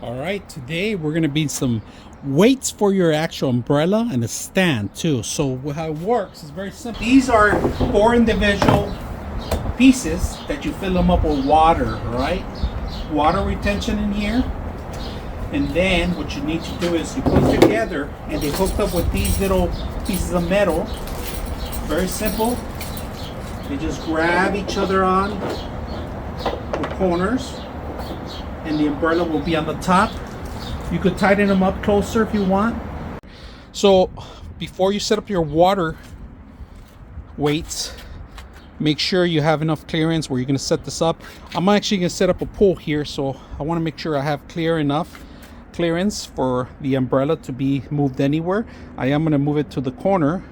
All right, today we're gonna be some weights for your actual umbrella and a stand too. So how it works is very simple. These are 4 individual pieces that you fill them up with water, right? Water retention in here. And then what you need to do is you put it together and they hooked up with these little pieces of metal. Very simple. They just grab each other on the corners and the umbrella will be on the top. You could tighten them up closer if you want. So before you set up your water weights, make sure you have enough clearance where you're going to set this up. I'm actually going to set up a pole here, so I want to make sure I have enough clearance for the umbrella to be moved anywhere. I am going to move it to the corner.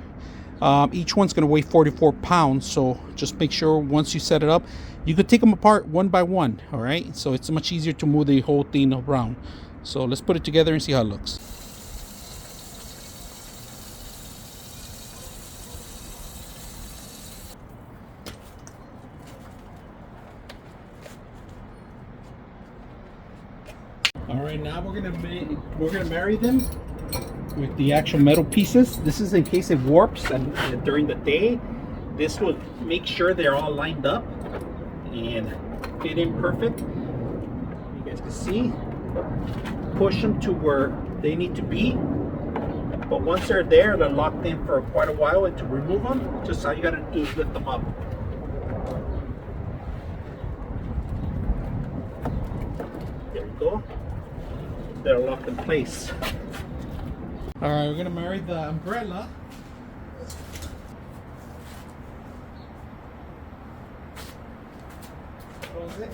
Each one's going to weigh 44 pounds, so just make sure once you set it up, you could take them apart one by one. All right, so it's much easier to move the whole thing around. So let's put it together and see how it looks. All right, now we're gonna marry them with the actual metal pieces. This is in case it warps and during the day. This will make sure they're all lined up and fit in perfect. You guys can see. Push them to where they need to be. But once they're there, they're locked in for quite a while. And to remove them, just all you gotta do is lift them up. There we go. They're locked in place. All right, we're gonna marry the umbrella. Close it.